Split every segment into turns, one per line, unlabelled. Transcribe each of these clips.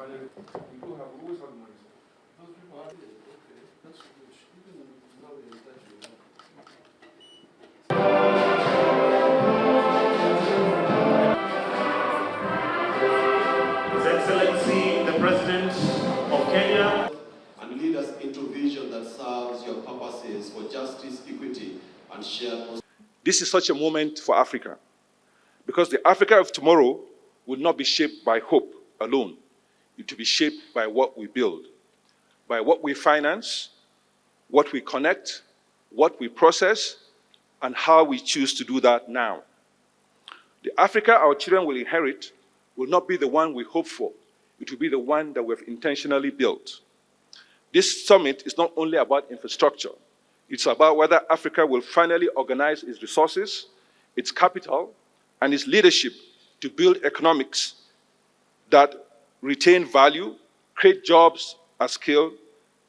We do have, we always have money. Those people are here. Okay, that's good. Even now we're in touch with them.
His Excellency, the President of Kenya,
and lead us into vision that serves your purposes for justice, equity, and shared prosperity.
This is such a moment for Africa, because the Africa of tomorrow will not be shaped by hope alone. It will be shaped by what we build, by what we finance, what we connect, what we process, and how we choose to do that now. The Africa our children will inherit will not be the one we hope for. It will be the one that we've intentionally built. This summit is not only about infrastructure. It's about whether Africa will finally organize its resources, its capital, and its leadership to build economics that retain value, create jobs at scale,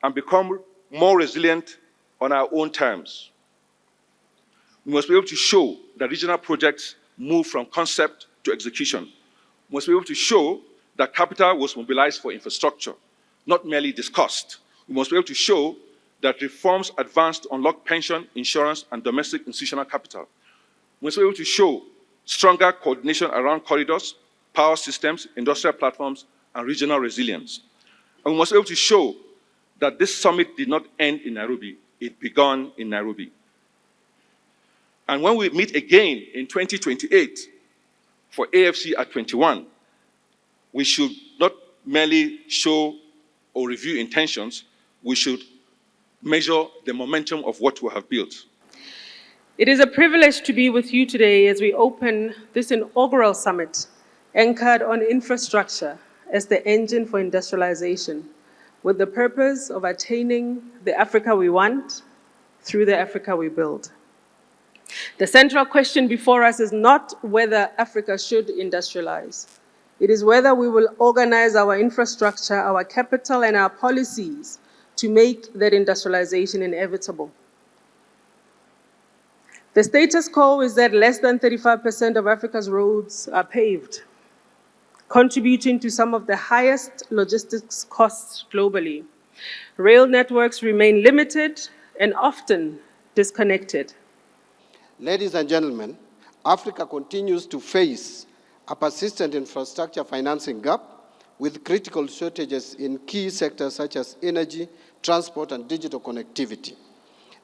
and become more resilient on our own terms. We must be able to show that regional projects move from concept to execution. We must be able to show that capital was mobilized for infrastructure, not merely discussed. We must be able to show that reforms advanced to unlock pension, insurance, and domestic institutional capital. We must be able to show stronger coordination around corridors, power systems, industrial platforms, and regional resilience. And we must be able to show that this summit did not end in Nairobi, it began in Nairobi. And when we meet again in 2028 for AFC at 21, we should not merely show or review intentions, we should measure the momentum of what we have built.
It is a privilege to be with you today as we open this inaugural summit anchored on infrastructure as the engine for industrialization, with the purpose of attaining the Africa we want through the Africa we build. The central question before us is not whether Africa should industrialize. It is whether we will organize our infrastructure, our capital, and our policies to make that industrialization inevitable. The status quo is that less than 35% of Africa's roads are paved, contributing to some of the highest logistics costs globally. Rail networks remain limited and often disconnected.
Ladies and gentlemen, Africa continues to face a persistent infrastructure financing gap with critical shortages in key sectors such as energy, transport, and digital connectivity.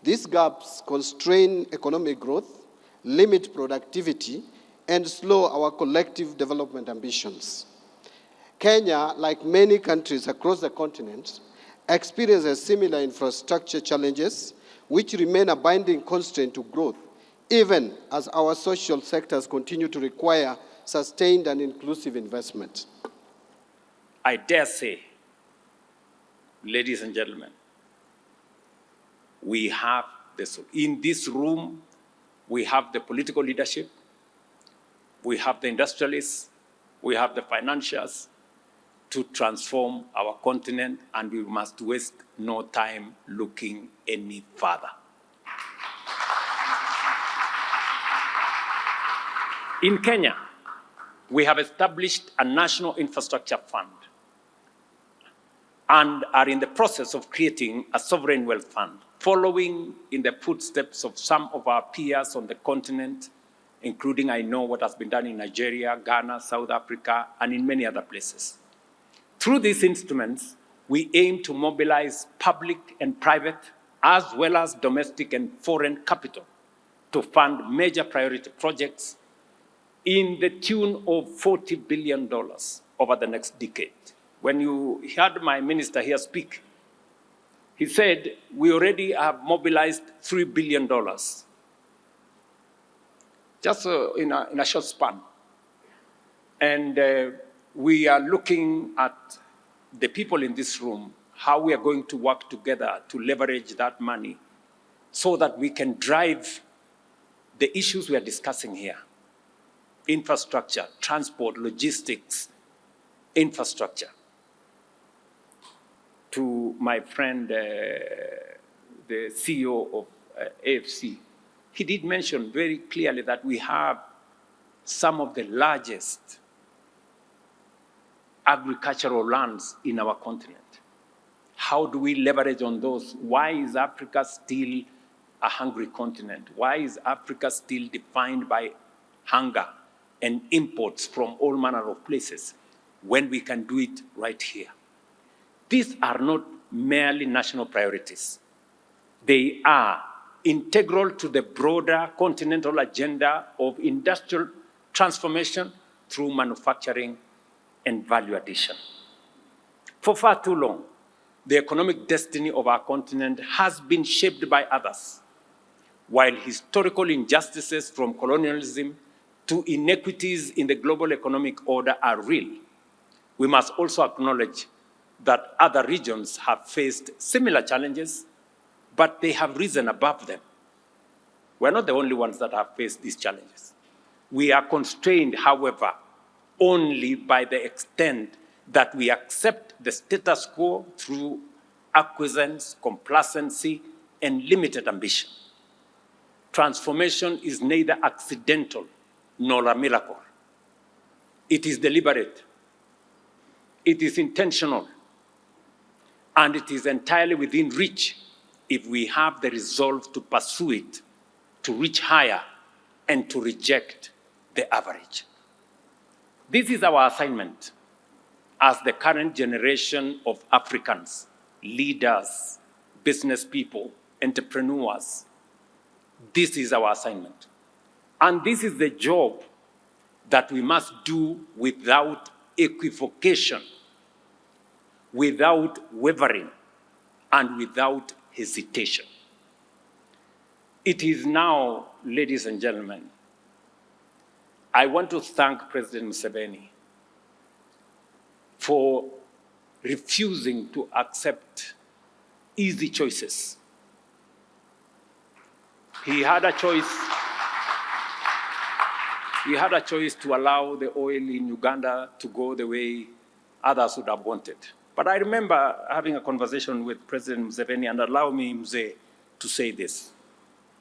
These gaps constrain economic growth, limit productivity, and slow our collective development ambitions. Kenya, like many countries across the continent, experiences similar infrastructure challenges, which remain a binding constraint to growth, even as our social sectors continue to require sustained and inclusive investment.
I dare say, ladies and gentlemen, we have this, in this room, we have the political leadership, we have the industrialists, we have the financiers to transform our continent, and we must waste no time looking any further. In Kenya, we have established a national infrastructure fund and are in the process of creating a sovereign wealth fund, following in the footsteps of some of our peers on the continent, including, I know, what has been done in Nigeria, Ghana, South Africa, and in many other places. Through these instruments, we aim to mobilize public and private, as well as domestic and foreign capital, to fund major priority projects in the tune of $40 billion over the next decade. When you heard my minister here speak, he said, we already have mobilized $3 billion, just in a short span. And we are looking at the people in this room, how we are going to work together to leverage that money so that we can drive the issues we are discussing here. Infrastructure, transport, logistics, infrastructure. To my friend, the CEO of AFC, he did mention very clearly that we have some of the largest agricultural lands in our continent. How do we leverage on those? Why is Africa still a hungry continent? Why is Africa still defined by hunger and imports from all manner of places when we can do it right here? These are not merely national priorities. They are integral to the broader continental agenda of industrial transformation through manufacturing and value addition. For far too long, the economic destiny of our continent has been shaped by others. While historical injustices from colonialism to inequities in the global economic order are real, we must also acknowledge that other regions have faced similar challenges, but they have risen above them. We're not the only ones that have faced these challenges. We are constrained, however, only by the extent that we accept the status quo through acquiescence, complacency, and limited ambition. Transformation is neither accidental nor a miracle. It is deliberate, it is intentional, and it is entirely within reach if we have the resolve to pursue it, to reach higher, and to reject the average. This is our assignment as the current generation of Africans, leaders, business people, entrepreneurs. This is our assignment. And this is the job that we must do without equivocation, without wavering, and without hesitation. It is now, ladies and gentlemen, I want to thank President Museveni for refusing to accept easy choices. He had a choice. He had a choice to allow the oil in Uganda to go the way others would have wanted. But I remember having a conversation with President Museveni, and allow me, Mzee, to say this.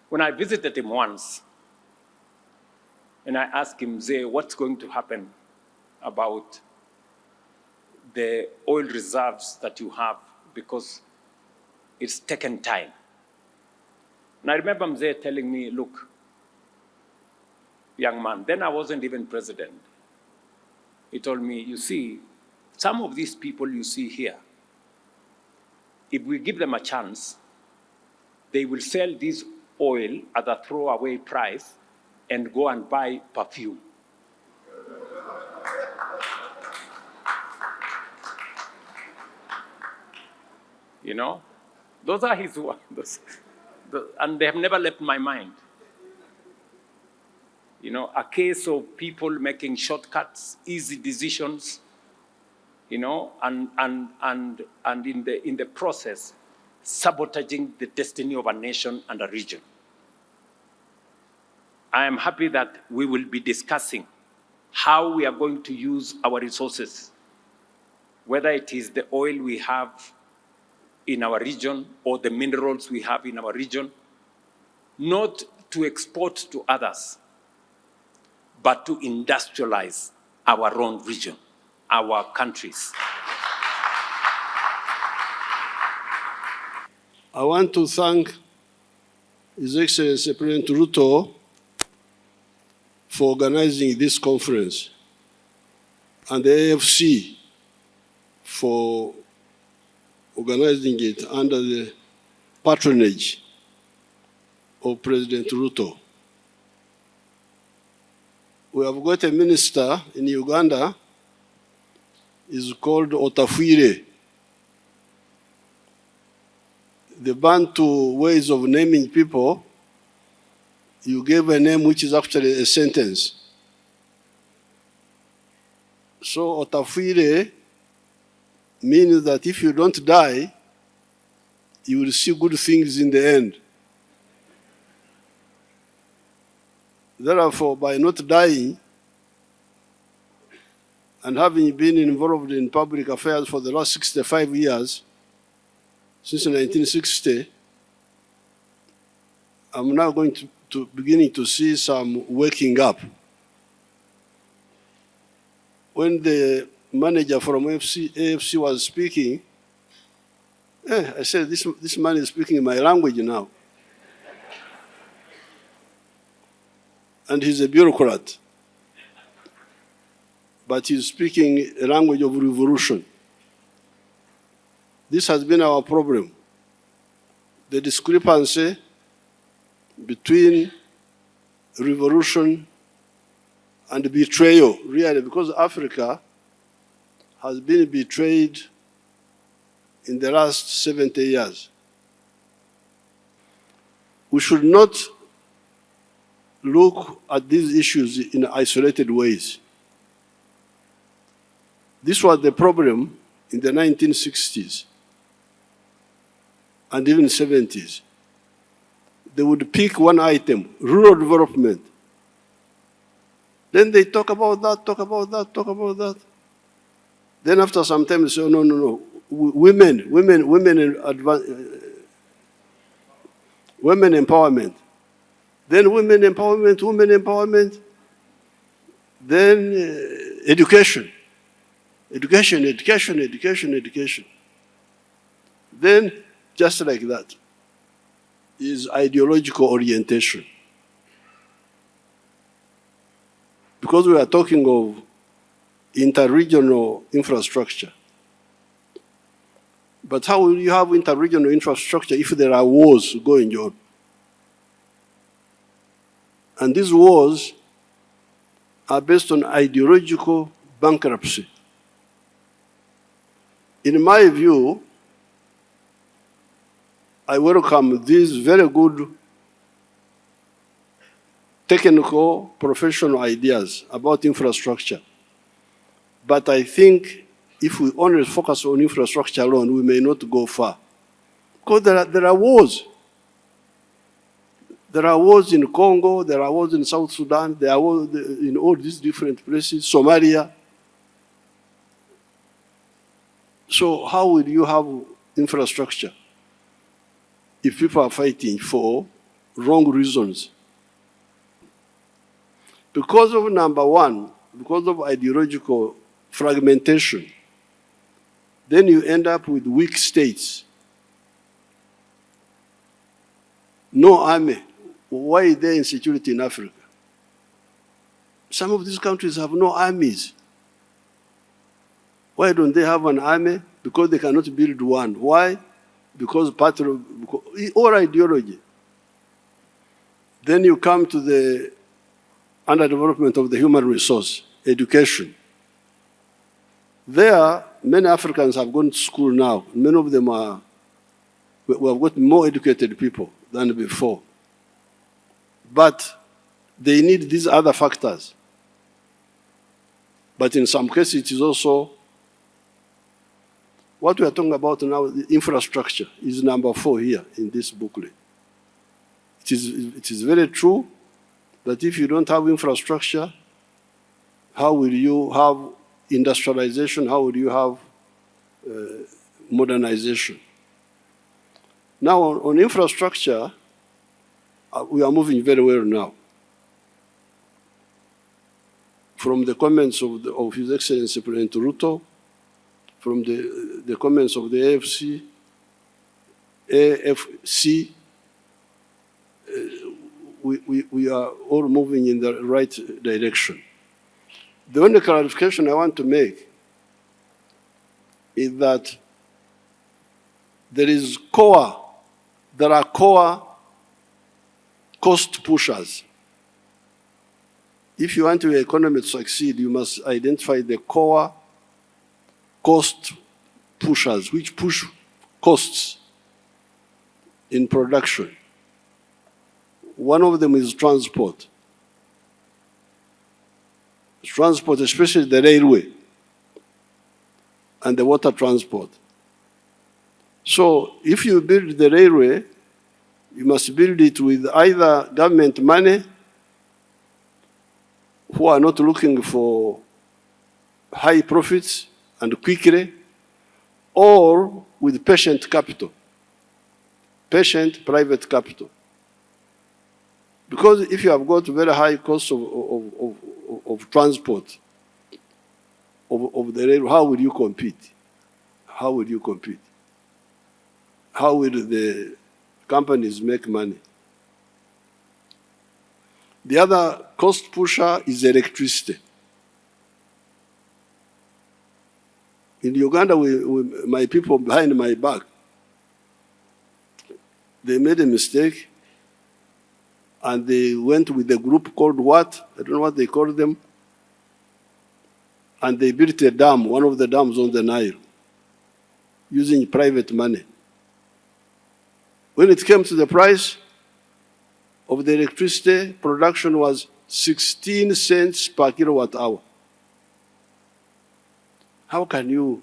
When I visited him once, and I asked him, Mzee, what's going to happen about the oil reserves that you have, because it's taken time. And I remember Mzee telling me, look, young man, then I wasn't even president. He told me, you see, some of these people you see here, if we give them a chance, they will sell this oil at a throwaway price and go and buy perfume. You know, those are his words, and they have never left my mind. You know, a case of people making shortcuts, easy decisions, you know, and in the process, sabotaging the destiny of a nation and a region. I am happy that we will be discussing how we are going to use our resources, whether it is the oil we have in our region or the minerals we have in our region, not to export to others, but to industrialize our own region, our countries.
I want to thank His Excellency President Ruto for organizing this conference, and the AFC for organizing it under the patronage of President Ruto. We have got a minister in Uganda, is called Otafuire. The Bantu ways of naming people, you gave a name which is actually a sentence. So Otafuire means that if you don't die, you will see good things in the end. Therefore, by not dying and having been involved in public affairs for the last 65 years, since 1960, I'm now going to beginning to see some waking up. When the manager from AFC was speaking, I said, this man is speaking my language now. And he's a bureaucrat. But he's speaking a language of revolution. This has been our problem. The discrepancy between revolution and betrayal, really, because Africa has been betrayed in the last 70 years. We should not look at these issues in isolated ways. This was the problem in the 1960s and even 70s. They would pick one item, rural development. Then they talk about that, talk about that, talk about that. Then after some time they say, oh, no, women empowerment. Then women empowerment. Then education. Then, just like that, is ideological orientation. Because we are talking of interregional infrastructure. But how will you have interregional infrastructure if there are wars going on? And these wars are based on ideological bankruptcy. In my view, I welcome these very good technical, professional ideas about infrastructure. But I think if we only focus on infrastructure alone, we may not go far. Because there are wars. There are wars in Congo, there are wars in South Sudan, there are wars in all these different places, Somalia. So how will you have infrastructure if people are fighting for wrong reasons? Because of number one, because of ideological fragmentation, then you end up with weak states. No army. Why is there insecurity in Africa? Some of these countries have no armies. Why don't they have an army? Because they cannot build one. Why? Because or ideology. Then you come to the underdevelopment of the human resource, education. There, many Africans have gone to school now. Many of them we have got more educated people than before. But they need these other factors. But in some cases, it is also what we are talking about now, the infrastructure, is number 4 here in this booklet. It is very true that if you don't have infrastructure, how will you have industrialization? How will you have modernization? Now, on infrastructure, we are moving very well now. From the comments of His Excellency President Ruto, from the comments of the AFC, we are all moving in the right direction. The only clarification I want to make is that there are core cost pushers. If you want your economy to succeed, you must identify the core cost pushers, which push costs in production. One of them is transport. Transport, especially the railway and the water transport. So if you build the railway, you must build it with either government money, who are not looking for high profits and quickly, or with patient capital, patient private capital. Because if you have got very high cost of transport, of the railway, how will you compete? How will you compete? How will the companies make money? The other cost pusher is electricity. In Uganda, my people behind my back, they made a mistake and they went with a group called what? I don't know what they called them. And they built a dam, one of the dams on the Nile, using private money. When it came to the price of the electricity, production was 16 cents per kilowatt hour. How can you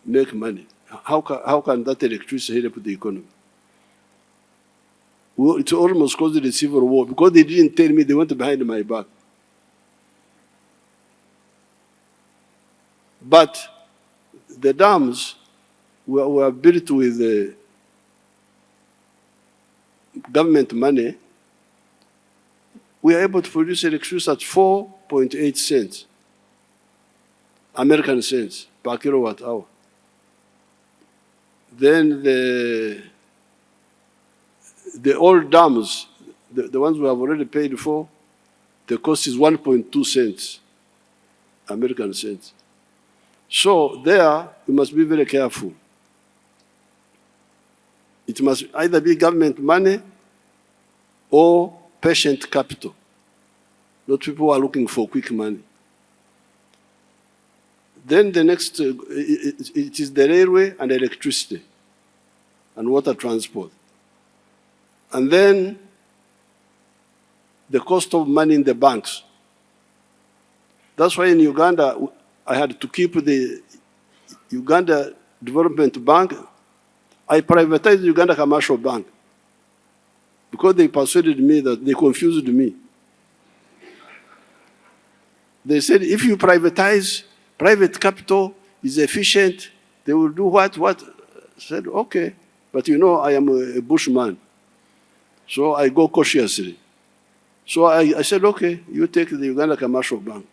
make money? How can that electricity help the economy? Well, it almost caused a civil war because they didn't tell me, they went behind my back. But the dams were built with government money. We are able to produce electricity at 4.8 cents, American cents per kilowatt hour. Then the old dams, the ones we have already paid for, the cost is 1.2 cents, American cents. So there, we must be very careful. It must either be government money or patient capital, not people who are looking for quick money. Then the next, it is the railway and electricity and water transport. And then the cost of money in the banks. That's why in Uganda, I had to keep the Uganda Development Bank. I privatized the Uganda Commercial Bank because they persuaded me that they confused me. They said, if you privatize, private capital is efficient, they will do what? I said, okay, but you know, I am a bushman, so I go cautiously. So I said, okay, you take the Uganda Commercial Bank.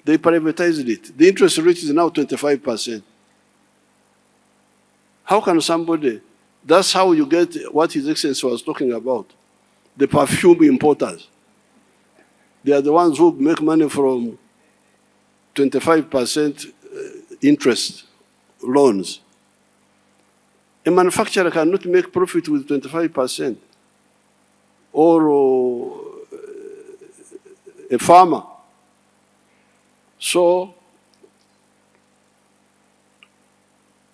They privatized it. The interest rate is now 25%. How can somebody, that's how you get what His Excellency was talking about, the perfume importers. They are the ones who make money from 25% interest loans. A manufacturer cannot make profit with 25%. Or a farmer. So,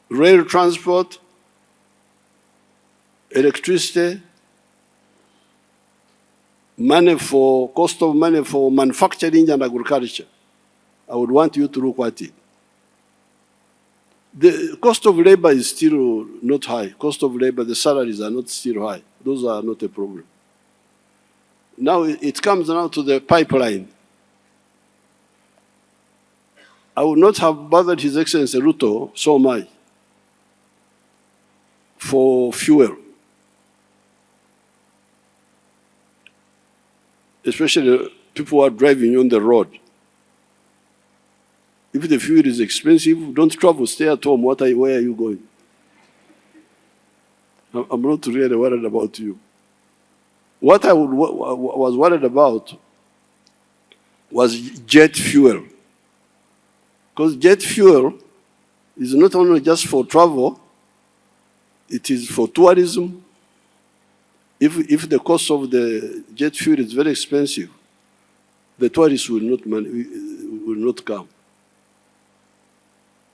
rail transport, electricity, cost of money for manufacturing and agriculture. I would want you to look at it. The cost of labor is still not high. Cost of labor, the salaries are not still high. Those are not a problem. Now it comes now to the pipeline. I would not have bothered His Excellency Ruto so much for fuel, especially people who are driving on the road. If the fuel is expensive, don't travel, stay at home. Where are you going? I'm not really worried about you. What I was worried about was jet fuel. Because jet fuel is not only just for travel, it is for tourism. If the cost of the jet fuel is very expensive, the tourists will not come.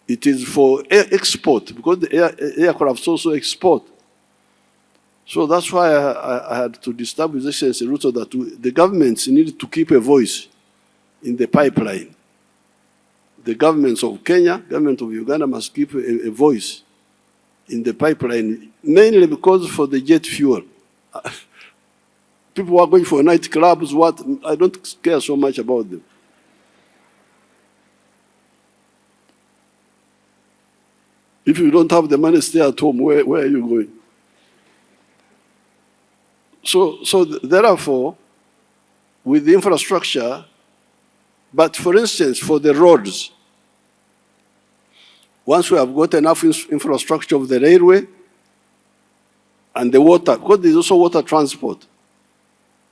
It is for export, because the aircrafts also export. So that's why I had to disturb His Excellency Ruto that the governments need to keep a voice in the pipeline. The governments of Kenya, government of Uganda must keep a voice in the pipeline, mainly because for the jet fuel. People are going for nightclubs, I don't care so much about them. If you don't have the money, stay at home. Where are you going? So therefore, with the infrastructure, But for instance, for the roads, once we have got enough infrastructure of the railway and the water, because there's also water transport.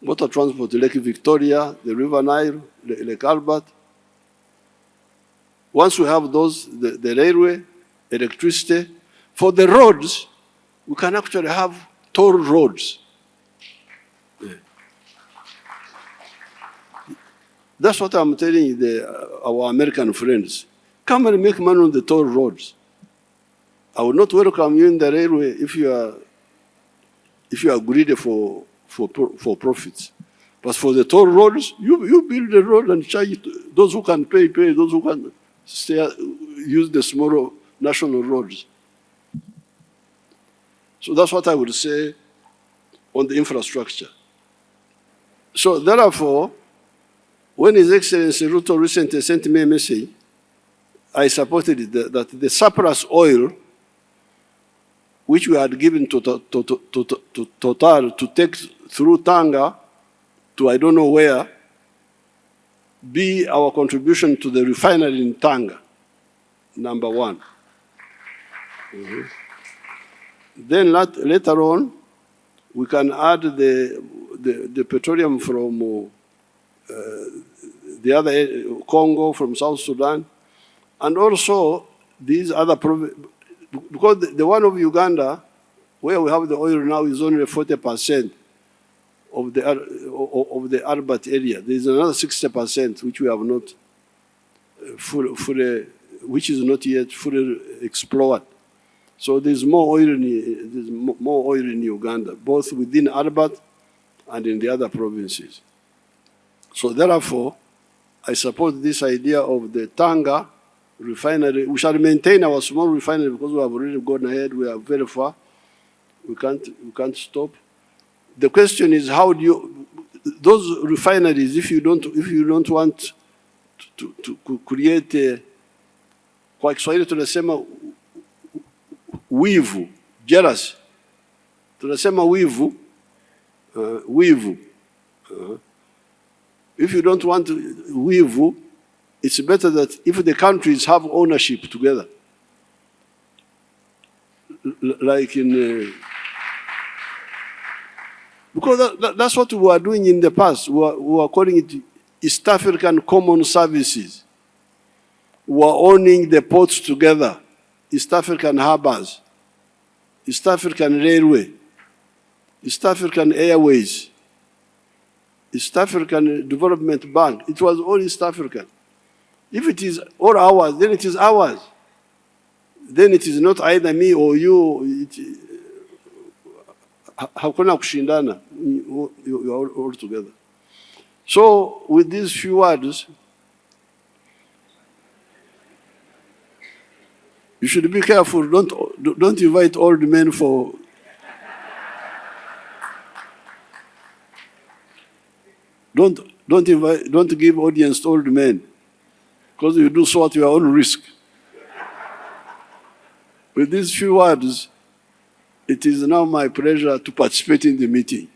Water transport, Lake Victoria, the River Nile, Lake Albert. Once we have those, the railway, electricity, for the roads, we can actually have toll roads. Yeah. That's what I'm telling our American friends. Come and make money on the toll roads. I will not welcome you in the railway if you are greedy for profits. But for the toll roads, you build the road and charge it. Those who can pay, those who can use the smaller national roads. So that's what I would say on the infrastructure. So therefore, when His Excellency Ruto recently sent me a message, I supported it, that the surplus oil, which we had given to Total to take through Tanga to I don't know where, be our contribution to the refinery in Tanga, number one. Then later on, we can add the petroleum from the other Congo, from South Sudan, and also these other because the one of Uganda, where we have the oil now, is only 40% of the Albert area. There is another 60% which we have not fully, which is not yet fully explored. So there's more oil in Uganda, both within Albert and in the other provinces. So therefore, I support this idea of the Tanga refinery. We shall maintain our small refinery because we have already gone ahead. We are very far. We can't stop. The question is, how do you those refineries, if you don't want to create kwa Kiswahili tunasema wivu, jealousy. Tunasema wivu, wivu. If you don't want wivu, it's better that if the countries have ownership together, like in, because that's what we were doing in the past. We were calling it East African Common Services. We were owning the ports together, East African harbors, East African Railway, East African Airways, East African Development Bank. It was all East African. If it is all ours, then it is ours. Then it is not either me or you. Hakuna kushindana. You are all together. So with these few words, you should be careful. Don't invite old men for. Don't give audience to old men, because you do so at your own risk. With these few words, it is now my pleasure to participate in the meeting.